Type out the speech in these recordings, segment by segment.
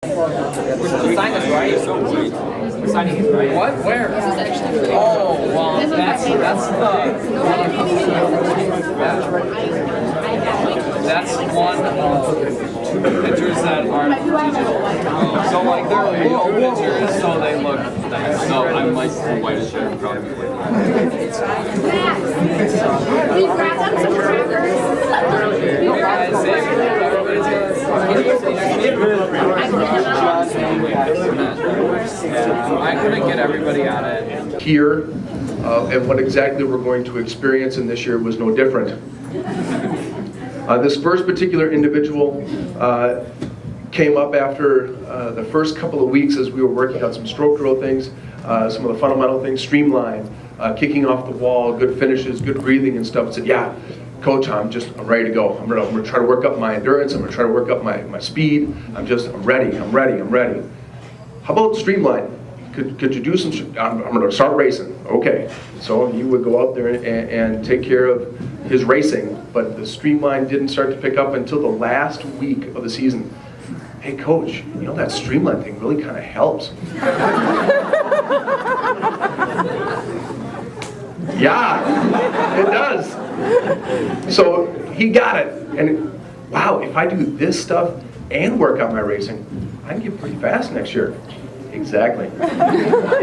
The sign is right. The signing is right. What? Where? Oh, well, that's one of two pictures that aren't digital. So like they're little pictures, so they look nice. No, I'm like the whitest shirt probably. We grabbed them some crackers. No, guys, I couldn't get everybody on it. Here, and what exactly we're going to experience in this year was no different. This first particular individual came up after the first couple of weeks as we were working on some stroke drill things, some of the fundamental things, streamline, kicking off the wall, good finishes, good breathing and stuff, and said, yeah, Coach, I'm ready to go. I'm going to try to work up my endurance. I'm going to try to work up my speed. I'm ready. How about streamline? Could you do some, I'm going to start racing. Okay. So he would go out there and take care of his racing, but the streamline didn't start to pick up until the last week of the season. Hey Coach, you know that streamline thing really kind of helps. Yeah, it does. So he got it, and wow, if I do this stuff and work on my racing, I can get pretty fast next year. Exactly.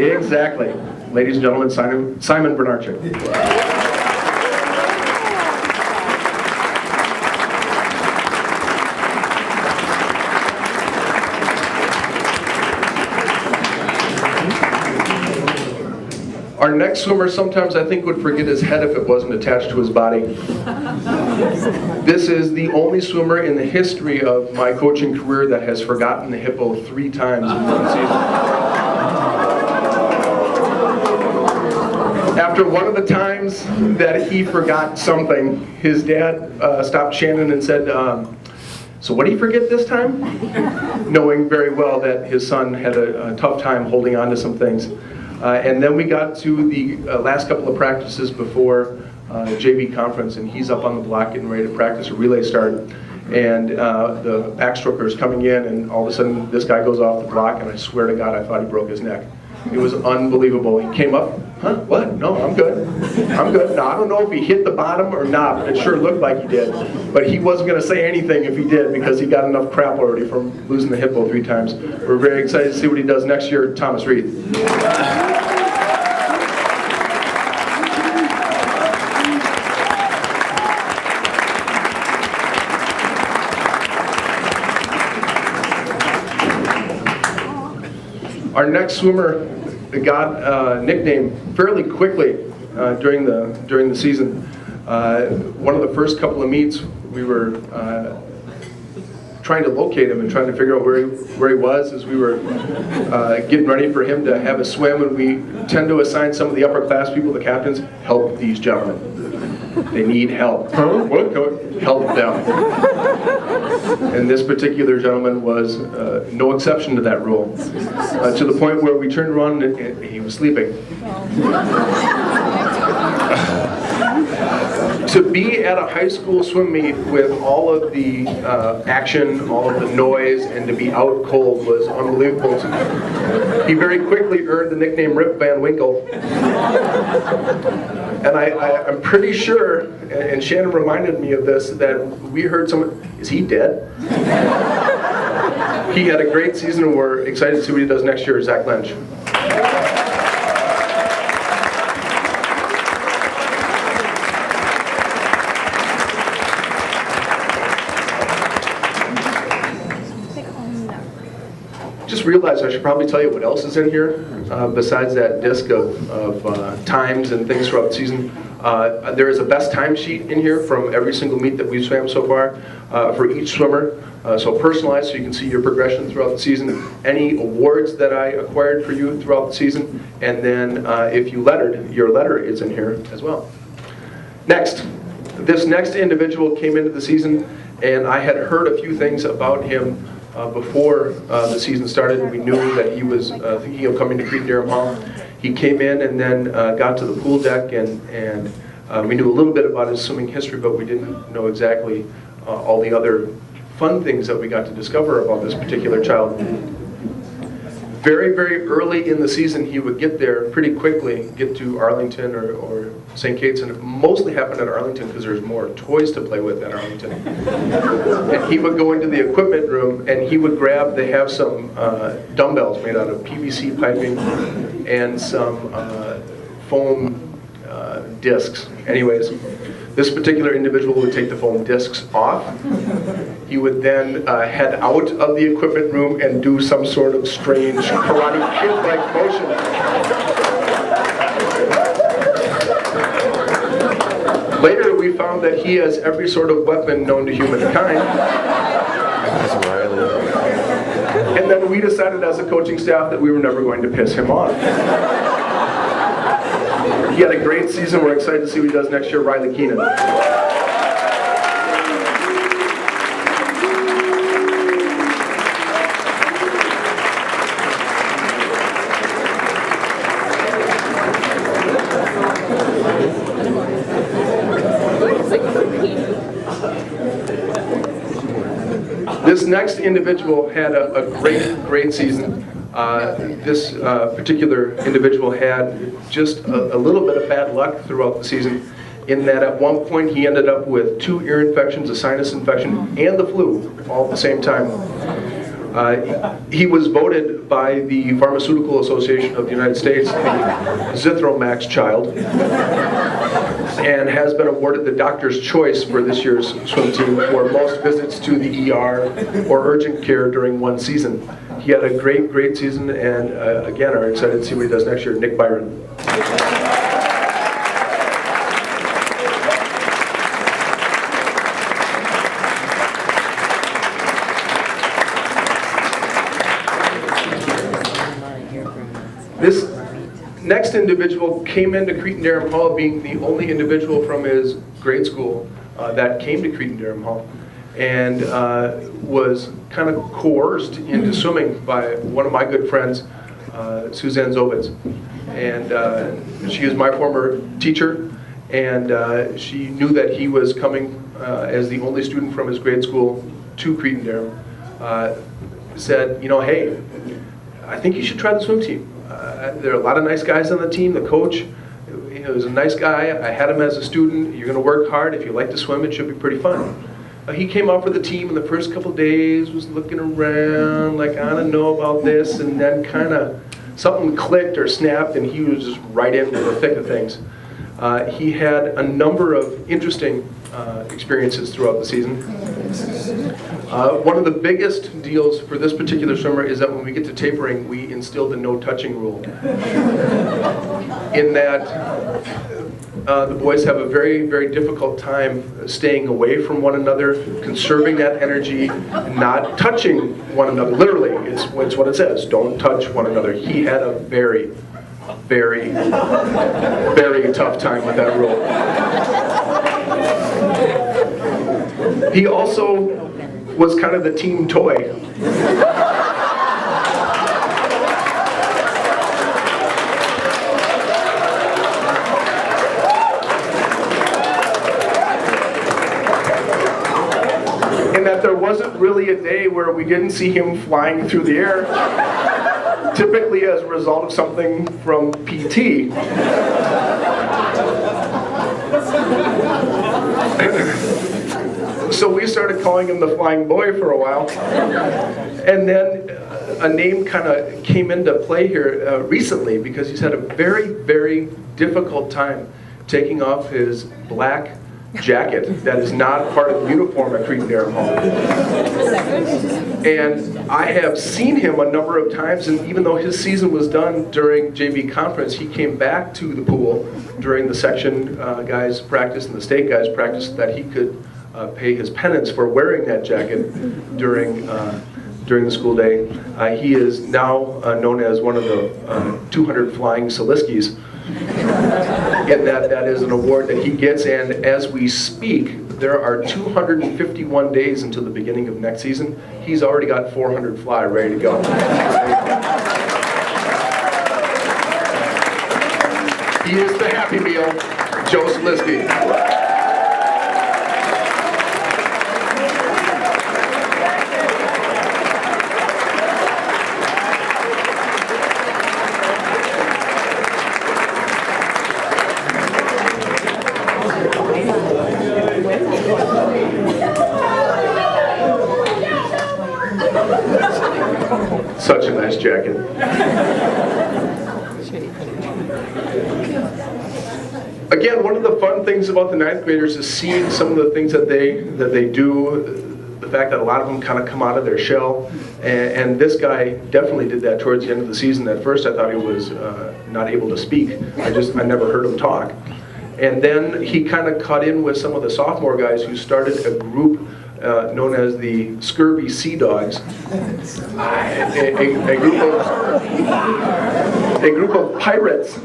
Exactly. Ladies and gentlemen, Simon Bernarczyk. Our next swimmer sometimes I think would forget his head if it wasn't attached to his body. This is the only swimmer in the history of my coaching career that has forgotten the hippo 3 times in one season. After one of the times that he forgot something, his dad stopped Shannon and said, so what did he forget this time? Knowing very well that his son had a tough time holding on to some things. And then we got to the last couple of practices before JV conference, and he's up on the block getting ready to practice a relay start. And the backstroker is coming in, and all of a sudden this guy goes off the block, and I swear to God I thought he broke his neck. It was unbelievable. He came up, huh, what? No, I'm good. I'm good. Now, I don't know if he hit the bottom or not, but it sure looked like he did. But he wasn't going to say anything if he did because he got enough crap already from losing the hippo 3 times. We're very excited to see what he does next year, Thomas Reed. Our next swimmer got a nickname fairly quickly during the season. One of the first couple of meets, we were trying to locate him and trying to figure out where he was as we were getting ready for him to have a swim. And we tend to assign some of the upper class people, the captains, help these gentlemen. They need help. Huh? What? Help them. And this particular gentleman was no exception to that rule. To the point where we turned around and he was sleeping. To be at a high school swim meet with all of the action, all of the noise, and to be out cold was unbelievable. He very quickly earned the nickname Rip Van Winkle. And I'm pretty sure, and Shannon reminded me of this, that we heard someone, is he dead? He had a great season, and we're excited to see what he does next year, Zach Lynch. Just realized I should probably tell you what else is in here besides that disc of times and things throughout the season. There is a best time sheet in here from every single meet that we've swam so far for each swimmer. So personalized, so you can see your progression throughout the season, any awards that I acquired for you throughout the season, and then if you lettered, your letter is in here as well. Next, this next individual came into the season, and I had heard a few things about him before the season started. We knew that he was thinking of coming to Cretin-Derham Hall. He came in and then got to the pool deck, and we knew a little bit about his swimming history, but we didn't know exactly all the other fun things that we got to discover about this particular child. very, very early in the season, he would get there pretty quickly, get to Arlington or St. Kate's, and it mostly happened at Arlington because there's more toys to play with at Arlington. And he would go into the equipment room and he would grab, they have some dumbbells made out of PVC piping and some foam discs. Anyways, this particular individual would take the foam discs off. He would then head out of the equipment room and do some sort of strange Karate Kid-like motion. Later, we found that he has every sort of weapon known to humankind. And then we decided as a coaching staff that we were never going to piss him off. He had a great season. We're excited to see what he does next year. Riley Keenan. This next individual had a great season. This particular individual had just a little bit of bad luck throughout the season, in that at one point he ended up with 2 ear infections, a sinus infection, and the flu all at the same time. He was voted by the Pharmaceutical Association of the United States the Zithromax child, and has been awarded the doctor's choice for this year's swim team for most visits to the ER or urgent care during one season. He had a great season, and again, are excited to see what he does next year. Nick Byron. This next individual came into Cretin-Derham Hall being the only individual from his grade school that came to Cretin-Derham Hall, and was kind of coerced into swimming by one of my good friends, Suzanne Zovitz. And she is my former teacher, and she knew that he was coming as the only student from his grade school to Cretin-Derham. Said, you know, hey, I think you should try the swim team. There are a lot of nice guys on the team. The coach, you know, is a nice guy. I had him as a student. You're going to work hard. If you like to swim, it should be pretty fun. He came out for the team in the first couple of days, was looking around like, I don't know about this, and then kind of something clicked or snapped, and he was just right into the thick of things. He had a number of interesting experiences throughout the season. One of the biggest deals for this particular swimmer is that when we get to tapering, we instilled a no touching rule. In that the boys have a very difficult time staying away from one another, conserving that energy, not touching one another. Literally, it's what it says, don't touch one another. He had a very tough time with that rule. He also was kind of the team toy. In that there wasn't really a day where we didn't see him flying through the air, typically as a result of something from PT. So we started calling him the Flying Boy for a while. And then a name kind of came into play here recently, because he's had a very difficult time taking off his black jacket that is not part of the uniform at Cretin-Derham Hall. And I have seen him a number of times, and even though his season was done during JV conference, he came back to the pool during the section guys practice and the state guys practice that he could pay his penance for wearing that jacket during the school day. He is now known as one of the 200 Flying Soliskis. And that is an award that he gets, and as we speak, there are 251 days until the beginning of next season. He's already got 400 fly ready to go. He is the Happy Meal, Joe Soliski. Such a nice jacket. Again, one of the fun things about the ninth graders is seeing some of the things that they do. The fact that a lot of them kind of come out of their shell, and this guy definitely did that towards the end of the season. At first, I thought he was not able to speak. I never heard him talk, and then he kind of cut in with some of the sophomore guys who started a group known as the Scurvy Sea Dogs, a group of pirates.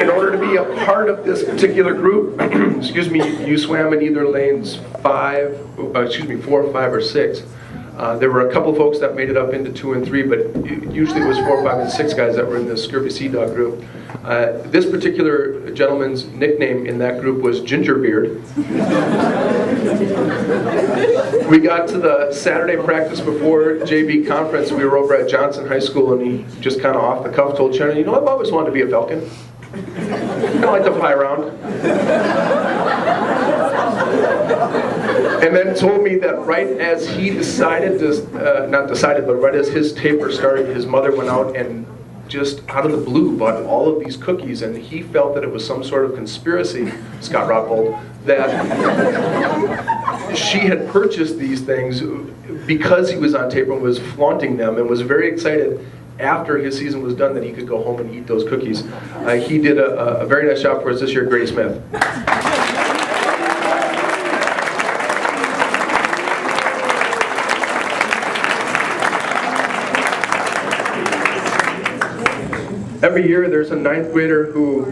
In order to be a part of this particular group, excuse me, you swam in either lanes 4, 5, or 6. There were a couple folks that made it up into 2 and 3, but usually it was 4, 5, and 6 guys that were in the Scurvy Sea Dog group. This particular gentleman's nickname in that group was Gingerbeard. We got to the Saturday practice before JV conference. We were over at Johnson High School, and he just kind of off the cuff told Shannon, "You know, I've always wanted to be a Falcon. I like to fly around." And then told me that right as he decided to, not decided, but right as his taper started, his mother went out and just out of the blue bought all of these cookies, and he felt that it was some sort of conspiracy, Scott Rockwold, that she had purchased these things because he was on taper and was flaunting them, and was very excited after his season was done that he could go home and eat those cookies. He did a very nice job for us this year, Grady Smith. Every year there's a ninth grader who,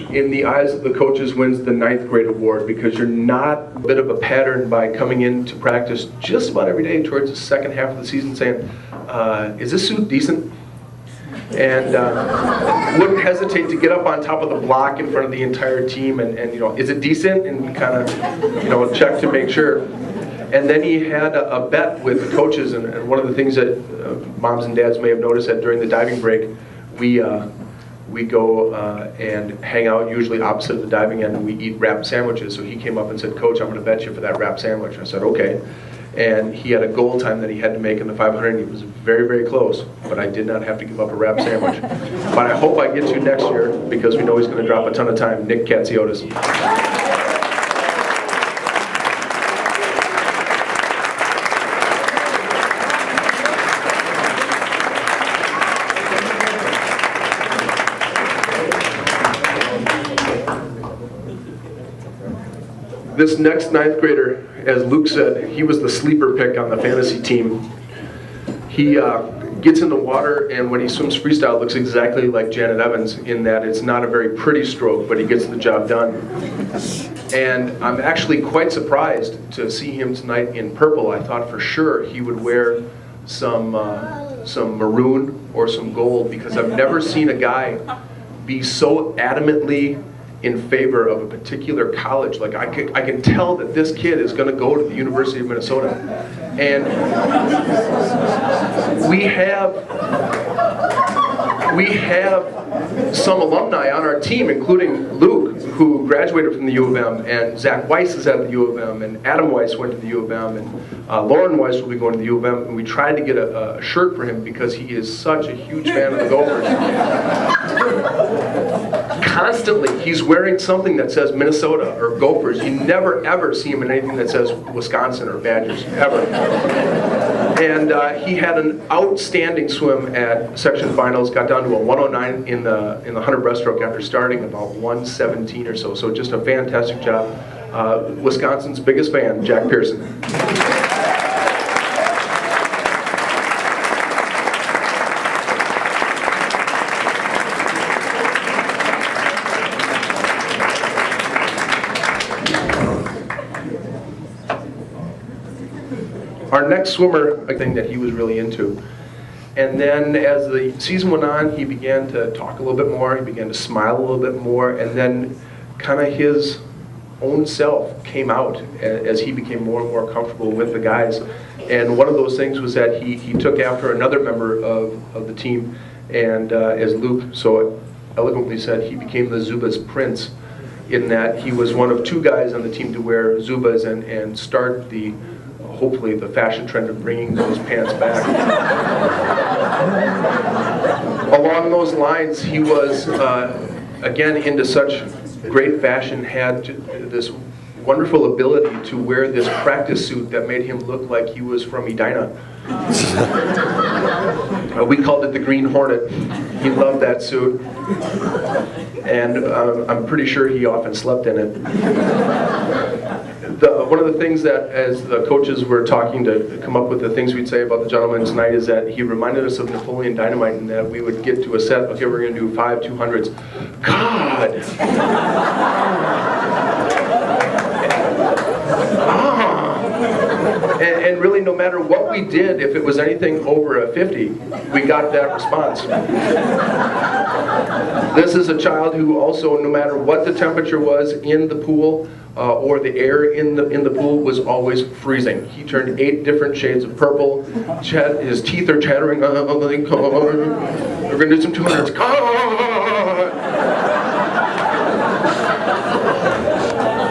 in the eyes of the coaches, wins the ninth grade award, because you're not a bit of a pattern by coming into practice just about every day towards the second half of the season saying, is this suit decent? And wouldn't hesitate to get up on top of the block in front of the entire team and you know, is it decent? And kind of, you know, check to make sure. And then he had a bet with the coaches, and one of the things that moms and dads may have noticed that during the diving break, we go and hang out usually opposite of the diving end, and we eat wrapped sandwiches. So he came up and said, "Coach, I'm going to bet you for that wrapped sandwich." I said, "Okay." And he had a goal time that he had to make in the 500, and he was very, very close, but I did not have to give up a wrapped sandwich. But I hope I get to next year, because we know he's going to drop a ton of time. Nick Katsiotis. This next ninth grader, as Luke said, he was the sleeper pick on the fantasy team. He gets in the water, and when he swims freestyle, looks exactly like Janet Evans in that it's not a very pretty stroke, but he gets the job done. And I'm actually quite surprised to see him tonight in purple. I thought for sure he would wear some maroon or some gold, because I've never seen a guy be so adamantly in favor of a particular college. Like I can tell that this kid is going to go to the University of Minnesota, and we have some alumni on our team, including Luke, who graduated from the U of M, and Zach Weiss is at the U of M, and Adam Weiss went to the U of M, and Lauren Weiss will be going to the U of M, and we tried to get a shirt for him because he is such a huge fan of the Gophers. Constantly, he's wearing something that says Minnesota or Gophers. You never ever see him in anything that says Wisconsin or Badgers, ever. And he had an outstanding swim at section finals, got down to a 109 in the 100 breaststroke after starting about 117 or so. So just a fantastic job. Wisconsin's biggest fan, Jack Pearson. Our next swimmer, a thing that he was really into. And then as the season went on, he began to talk a little bit more, he began to smile a little bit more, and then kind of his own self came out as he became more and more comfortable with the guys. And one of those things was that he took after another member of the team, and as Luke so eloquently said, he became the Zubaz Prince, in that he was one of 2 guys on the team to wear Zubaz and start the hopefully the fashion trend of bringing those pants back. Along those lines, he was, again, into such great fashion, had this wonderful ability to wear this practice suit that made him look like he was from Edina. We called it the Green Hornet. He loved that suit, and I'm pretty sure he often slept in it. One of the things that, as the coaches were talking to come up with the things we'd say about the gentleman tonight, is that he reminded us of Napoleon Dynamite, and that we would get to a set, okay, we're going to do 5 200s. God! And really, no matter what we did, if it was anything over a 50, we got that response. This is a child who also, no matter what the temperature was in the pool, or the air in the pool, was always freezing. He turned 8 different shades of purple. His teeth are chattering. We're going to do some 200s.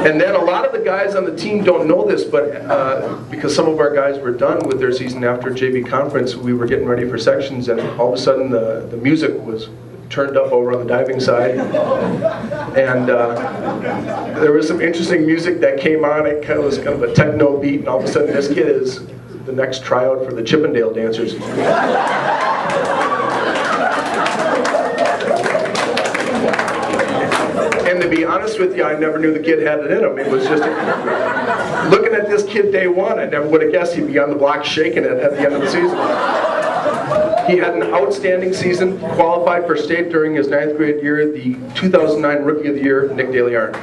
And then a lot of the guys on the team don't know this, but because some of our guys were done with their season after JV conference, we were getting ready for sections, and all of a sudden the music was turned up over on the diving side, and there was some interesting music that came on. It was kind of a techno beat, and all of a sudden this kid is the next tryout for the Chippendale dancers. And to be honest with you, I never knew the kid had it in him. It was just, looking at this kid day one, I never would have guessed he'd be on the block shaking it at the end of the season. He had an outstanding season, qualified for state during his 9th grade year, the 2009 Rookie of the Year, Nick DeLeon.